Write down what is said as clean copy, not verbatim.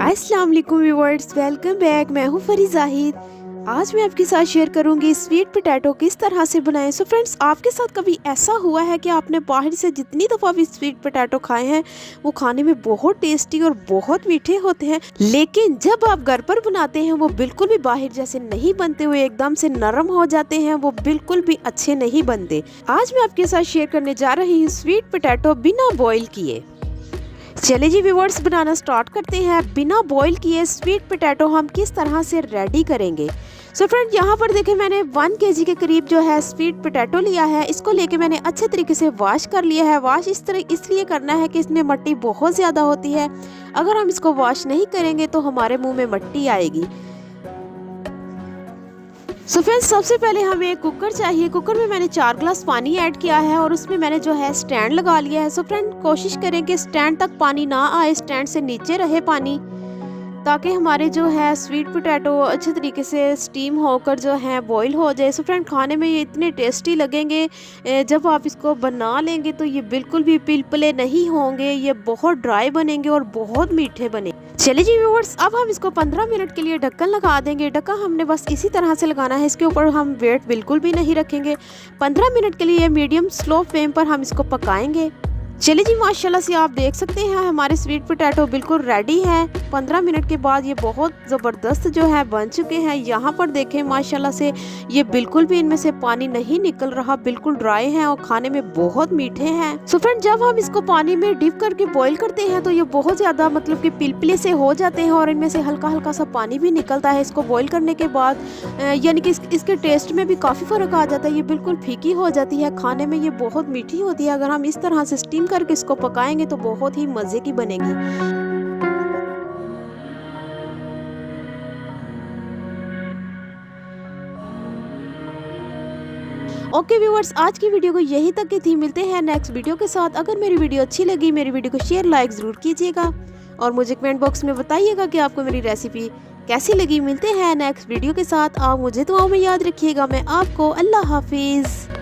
अस्सलाम वालेकुम viewers, welcome back. मैं हूँ फरी जाहिद। आज मैं आपके साथ शेयर करूंगी स्वीट पोटैटो किस तरह से बनाएं। सो फ्रेंड्स, आपके साथ कभी ऐसा हुआ है कि आपने बाहर से जितनी दफ़ा भी स्वीट पोटैटो खाए हैं वो खाने में बहुत टेस्टी और बहुत मीठे होते हैं, लेकिन जब आप घर पर बनाते हैं वो बिल्कुल भी बाहर जैसे नहीं बनते हुए एकदम से नरम हो जाते हैं, वो बिल्कुल भी अच्छे नहीं बनते। आज मैं आपके साथ शेयर करने जा रही हूँ स्वीट पोटैटो बिना बॉईल किए। चलिए जी व्यूअर्स, बनाना स्टार्ट करते हैं। बिना बॉईल किए स्वीट पोटैटो हम किस तरह से रेडी करेंगे। सो फ्रेंड, यहाँ पर देखें मैंने 1 kg के करीब जो है स्वीट पोटैटो लिया है। इसको लेके मैंने अच्छे तरीके से वॉश कर लिया है। वॉश इस तरह इसलिए करना है कि इसमें मिट्टी बहुत ज़्यादा होती है। अगर हम इसको वॉश नहीं करेंगे तो हमारे मुँह में मिट्टी आएगी। सो फ्रेंड्स, सबसे पहले हमें एक कुकर चाहिए। कुकर में मैंने 4 गिलास पानी ऐड किया है और उसमें मैंने जो है स्टैंड लगा लिया है। सो फ्रेंड, कोशिश करें कि स्टैंड तक पानी ना आए, स्टैंड से नीचे रहे पानी, ताकि हमारे जो है स्वीट पोटैटो अच्छे तरीके से स्टीम होकर जो है बॉईल हो जाए। सो फ्रेंड, खाने में ये इतने टेस्टी लगेंगे। जब आप इसको बना लेंगे तो ये बिल्कुल भी पिलपले नहीं होंगे, ये बहुत ड्राई बनेंगे और बहुत मीठे बने। चलिए जी व्यूअर्स, अब हम इसको 15 मिनट के लिए ढक्कन लगा देंगे। ढक्कन हमने बस इसी तरह से लगाना है, इसके ऊपर हम वेट बिल्कुल भी नहीं रखेंगे। 15 मिनट के लिए मीडियम स्लो फ्लेम पर हम इसको पकाएंगे। चलिए जी, माशाल्लाह से आप देख सकते हैं हमारे स्वीट पोटैटो बिल्कुल रेडी है। 15 मिनट के बाद ये बहुत ज़बरदस्त जो है बन चुके हैं। यहाँ पर देखें माशाल्लाह से ये बिल्कुल भी इनमें से पानी नहीं निकल रहा, बिल्कुल ड्राई हैं और खाने में बहुत मीठे हैं। सो फ्रेंड, जब हम इसको पानी में डिप करके बॉईल करते हैं तो ये बहुत ज़्यादा मतलब कि पिलपिले से हो जाते हैं और इनमें से हल्का हल्का सा पानी भी निकलता है। इसको बॉईल करने के बाद यानी कि इसके टेस्ट में भी काफ़ी फ़र्क आ जाता है। ये बिल्कुल फीकी हो जाती है, खाने में ये बहुत मीठी होती है। अगर हम इस तरह से स्टीम करके इसको पकाएंगे तो बहुत ही मज़े की बनेगी। ओके व्यूअर्स, आज की वीडियो को यहीं तक की थी। मिलते हैं नेक्स्ट वीडियो के साथ। अगर मेरी वीडियो अच्छी लगी, मेरी वीडियो को शेयर लाइक ज़रूर कीजिएगा और मुझे कमेंट बॉक्स में बताइएगा कि आपको मेरी रेसिपी कैसी लगी। मिलते हैं नेक्स्ट वीडियो के साथ। आप मुझे दुआओं में याद रखिएगा। मैं आपको अल्लाह हाफिज़।